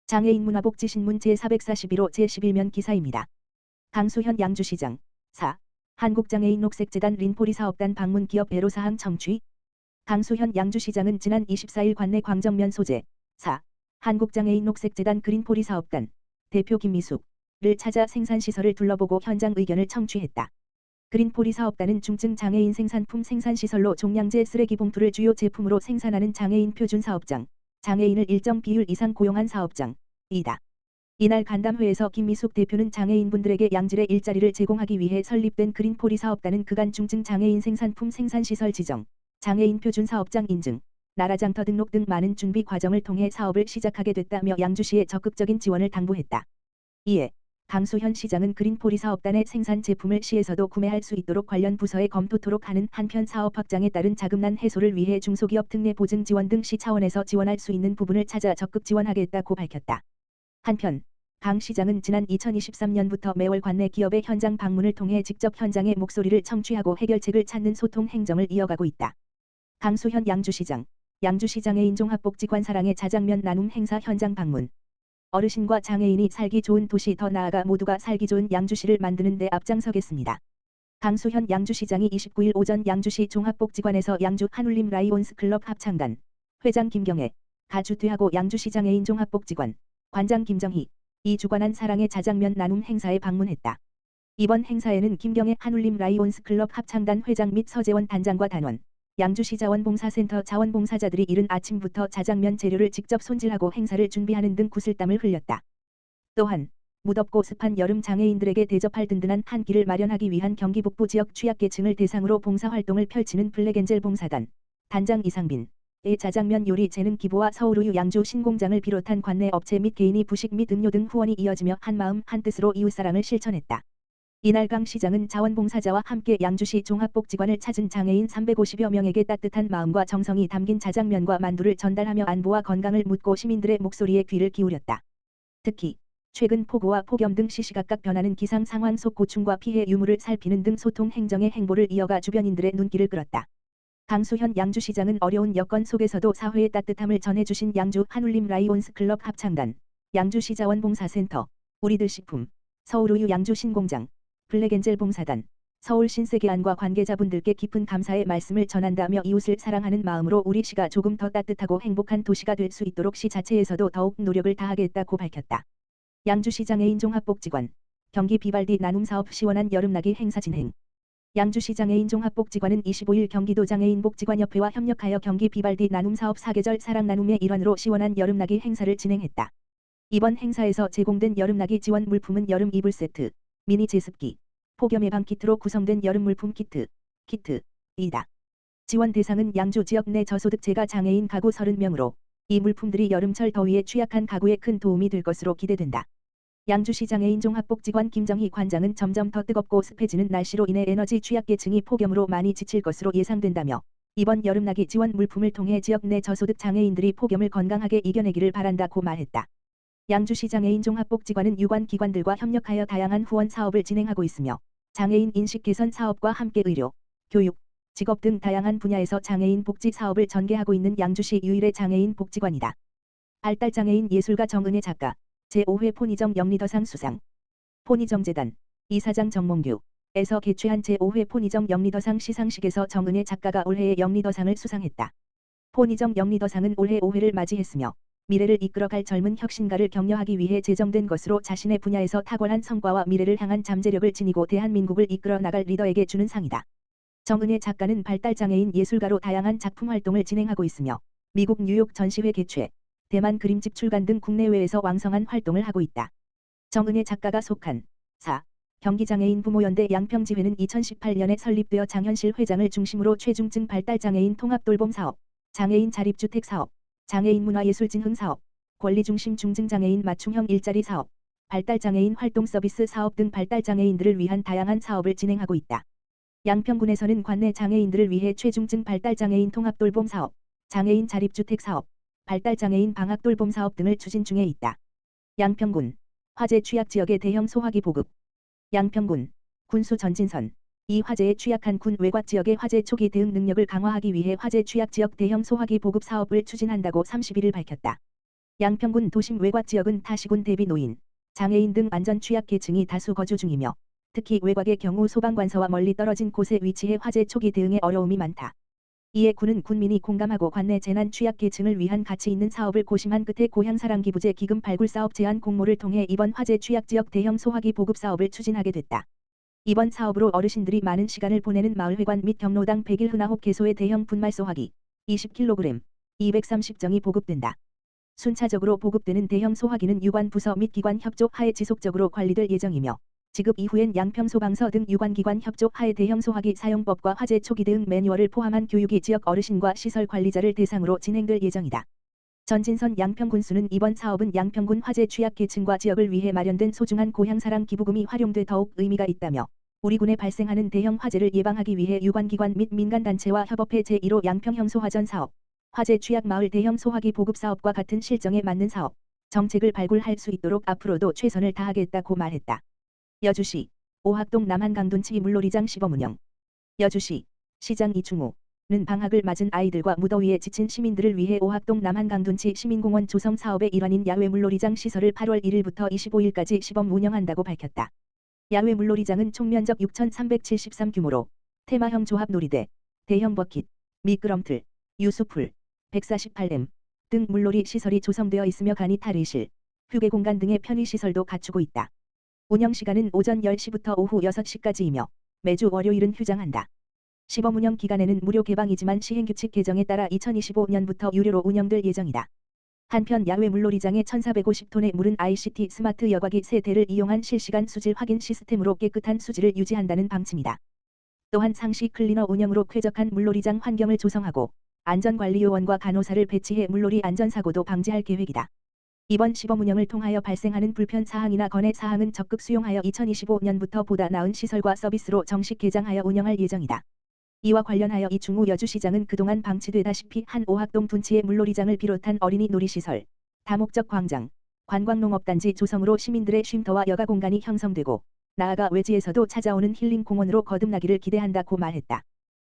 장애인 문화복지신문 제441호 제11면 기사입니다. 강수현 양주시장 4. 한국장애인 녹색재단 린포리 사업단 방문 기업 애로사항 청취. 강수현 양주시장은 지난 24일 관내 광정면 소재 4. 한국장애인 녹색재단 그린포리 사업단 대표 김미숙을 찾아 생산시설을 둘러보고 현장 의견을 청취했다. 그린포리 사업단은 중증 장애인 생산품 생산시설로 종량제 쓰레기 봉투를 주요 제품으로 생산하는 장애인 표준 사업장, 장애인을 일정 비율 이상 고용한 사업장이다. 이날 간담회에서 김미숙 대표는 장애인분들에게 양질의 일자리를 제공하기 위해 설립된 그린포리 사업단은 그간 중증 장애인 생산품 생산시설 지정, 장애인 표준 사업장 인증, 나라장터 등록 등 많은 준비 과정을 통해 사업을 시작하게 됐다며 양주시의 적극적인 지원을 당부했다. 이에 강수현 시장은 그린포리 사업단의 생산 제품을 시에서도 구매할 수 있도록 관련 부서에 검토토록 하는 한편 사업 확장에 따른 자금난 해소를 위해 중소기업 특례 보증 지원 등 시 차원에서 지원할 수 있는 부분을 찾아 적극 지원하겠다고 밝혔다. 한편 강 시장은 지난 2023년부터 매월 관내 기업의 현장 방문을 통해 직접 현장의 목소리를 청취하고 해결책을 찾는 소통 행정을 이어가고 있다. 강수현 양주시장, 양주시장의 인종합복지관 사랑의 자장면 나눔 행사 현장 방문. 어르신과 장애인이 살기 좋은 도시 더 나아가 모두가 살기 좋은 양주시를 만드는 데 앞장서겠습니다. 강수현 양주시장이 29일 오전 양주시 종합복지관에서 양주 한울림 라이온스 클럽 합창단 회장 김경애, 가주퇴하고 양주시장의 인종합복지관 관장 김정희 이 주관한 사랑의 자장면 나눔 행사에 방문했다. 이번 행사에는 김경애 한울림 라이온스 클럽 합창단 회장 및 서재원 단장과 단원, 양주시 자원봉사센터 자원봉사자들이 이른 아침부터 자장면 재료를 직접 손질하고 행사를 준비하는 등 구슬땀을 흘렸다. 또한 무덥고 습한 여름 장애인들에게 대접할 든든한 한 끼를 마련하기 위한 경기 북부 지역 취약계층을 대상으로 봉사활동을 펼치는 블랙엔젤 봉사단 단장 이상빈의 자장면 요리 재능 기부와 서울우유 양주 신공장을 비롯한 관내 업체 및 개인이 부식 및 음료 등 후원이 이어지며 한마음 한뜻으로 이웃사랑을 실천했다. 이날 강 시장은 자원봉사자와 함께 양주시 종합복지관을 찾은 장애인 350여 명에게 따뜻한 마음과 정성이 담긴 자장면과 만두를 전달하며 안부와 건강을 묻고 시민들의 목소리에 귀를 기울였다. 특히 최근 폭우와 폭염 등 시시각각 변하는 기상 상황 속 고충과 피해 유무를 살피는 등 소통 행정의 행보를 이어가 주변인들의 눈길을 끌었다. 강수현 양주시장은 어려운 여건 속에서도 사회의 따뜻함을 전해주신 양주 한울림 라이온스 클럽 합창단, 양주시 자원봉사센터, 우리들 식품, 서울우유 양주 신공장, 블랙엔젤 봉사단, 서울 신세계안과 관계자분들께 깊은 감사의 말씀을 전한다며 이웃을 사랑하는 마음으로 우리 시가 조금 더 따뜻하고 행복한 도시가 될 수 있도록 시 자체에서도 더욱 노력을 다하겠다고 밝혔다. 양주시장의 인종합복지관, 경기 비발디 나눔사업 시원한 여름나기 행사 진행. 양주시장의 인종합복지관은 25일 경기도 장애인복지관협회와 협력하여 경기 비발디 나눔사업 사계절 사랑나눔의 일환으로 시원한 여름나기 행사를 진행했다. 이번 행사에서 제공된 여름나기 지원 물품은 여름 이불 세트, 미니 제습기, 폭염 예방 키트로 구성된 여름 물품 키트이다. 지원 대상은 양주 지역 내 저소득 장애인 가구 30명으로 이 물품들이 여름철 더위에 취약한 가구에 큰 도움이 될 것으로 기대된다. 양주시장의 인종합복지관 김정희 관장은 점점 더 뜨겁고 습해지는 날씨로 인해 에너지 취약계층이 폭염으로 많이 지칠 것으로 예상된다며 이번 여름나기 지원 물품을 통해 지역 내 저소득 장애인들이 폭염을 건강하게 이겨내기를 바란다고 말했다. 양주시장의 인종합복지관은 유관 기관들과 협력하여 다양한 후원 사업을 진행하고 있으며 장애인 인식 개선 사업과 함께 의료, 교육, 직업 등 다양한 분야에서 장애인 복지 사업을 전개하고 있는 양주시 유일의 장애인 복지관이다. 발달장애인 예술가 정은혜 작가, 제5회 포니정 영리더상 수상. 포니정재단 이사장 정몽규에서 개최한 제5회 포니정 영리더상 시상식에서 정은혜 작가가 올해의 영리더상을 수상했다. 포니정 영리더상은 올해 5회를 맞이했으며 미래를 이끌어갈 젊은 혁신가를 격려하기 위해 제정된 것으로 자신의 분야에서 탁월한 성과와 미래를 향한 잠재력을 지니고 대한민국을 이끌어 나갈 리더에게 주는 상이다. 정은혜 작가는 발달장애인 예술가로 다양한 작품 활동을 진행하고 있으며 미국 뉴욕 전시회 개최, 대만 그림집 출간 등 국내외에서 왕성한 활동을 하고 있다. 정은혜 작가가 속한 4. 경기장애인 부모연대 양평지회는 2018년에 설립되어 장현실 회장을 중심으로 최중증 발달장애인 통합돌봄 사업, 장애인 자립주택 사업, 장애인 문화예술 진흥 사업, 권리중심 중증장애인 맞춤형 일자리 사업, 발달장애인 활동 서비스 사업 등 발달장애인들을 위한 다양한 사업을 진행하고 있다. 양평군에서는 관내 장애인들을 위해 최중증 발달장애인 통합돌봄 사업, 장애인 자립주택 사업, 발달장애인 방학돌봄 사업 등을 추진 중에 있다. 양평군 화재 취약 지역의 대형 소화기 보급. 양평군 군수 전진선 이 화재에 취약한 군 외곽 지역의 화재 초기 대응 능력을 강화하기 위해 화재 취약 지역 대형 소화기 보급 사업을 추진한다고 31일 밝혔다. 양평군 도심 외곽 지역은 타시군 대비 노인, 장애인 등 안전 취약계층이 다수 거주 중이며 특히 외곽의 경우 소방관서와 멀리 떨어진 곳에 위치해 화재 초기 대응에 어려움이 많다. 이에 군은 군민이 공감하고 관내 재난 취약계층을 위한 가치 있는 사업을 고심한 끝에 고향사랑기부제 기금 발굴 사업 제안 공모를 통해 이번 화재 취약지역 대형 소화기 보급 사업을 추진하게 됐다. 이번 사업으로 어르신들이 많은 시간을 보내는 마을회관 및 경로당 100일 흔화홉 개소의 대형 분말 소화기 20kg, 230정이 보급된다. 순차적으로 보급되는 대형 소화기는 유관 부서 및 기관 협조 하에 지속적으로 관리될 예정이며 지급 이후엔 양평소방서 등 유관기관 협조 하에 대형 소화기 사용법과 화재 초기 대응 매뉴얼을 포함한 교육이 지역 어르신과 시설 관리자를 대상으로 진행될 예정이다. 전진선 양평군수는 이번 사업은 양평군 화재 취약계층과 지역을 위해 마련된 소중한 고향사랑 기부금이 활용돼 더욱 의미가 있다며 우리 군에 발생하는 대형 화재를 예방하기 위해 유관기관 및 민간단체와 협업해 제1호 양평형소화전 사업, 화재 취약 마을 대형 소화기 보급 사업과 같은 실정에 맞는 사업, 정책을 발굴할 수 있도록 앞으로도 최선을 다하겠다고 말했다. 여주시 오학동 남한강둔치 물놀이장 시범운영. 여주시 시장 이충우는 방학을 맞은 아이들과 무더위에 지친 시민들을 위해 오학동 남한강둔치 시민공원 조성 사업의 일환인 야외 물놀이장 시설을 8월 1일부터 25일까지 시범 운영한다고 밝혔다. 야외 물놀이장은 총면적 6,373 규모로 테마형 조합 놀이대, 대형 버킷, 미끄럼틀, 유수풀, 148M 등 물놀이 시설이 조성되어 있으며 간이 탈의실, 휴게 공간 등의 편의시설도 갖추고 있다. 운영 시간은 오전 10시부터 오후 6시까지이며 매주 월요일은 휴장한다. 시범 운영 기간에는 무료 개방이지만 시행규칙 개정에 따라 2025년부터 유료로 운영될 예정이다. 한편 야외 물놀이장에 1,450톤의 물은 ICT 스마트 여과기 3대를 이용한 실시간 수질 확인 시스템으로 깨끗한 수질을 유지한다는 방침이다. 또한 상시 클리너 운영으로 쾌적한 물놀이장 환경을 조성하고 안전관리요원과 간호사를 배치해 물놀이 안전사고도 방지할 계획이다. 이번 시범 운영을 통하여 발생하는 불편 사항이나 건의 사항은 적극 수용하여 2025년부터 보다 나은 시설과 서비스로 정식 개장하여 운영할 예정이다. 이와 관련하여 이충우 여주시장은 그동안 방치되다시피 한 오학동 둔치의 물놀이장을 비롯한 어린이 놀이시설, 다목적 광장, 관광농업단지 조성으로 시민들의 쉼터와 여가 공간이 형성되고 나아가 외지에서도 찾아오는 힐링 공원으로 거듭나기를 기대한다고 말했다.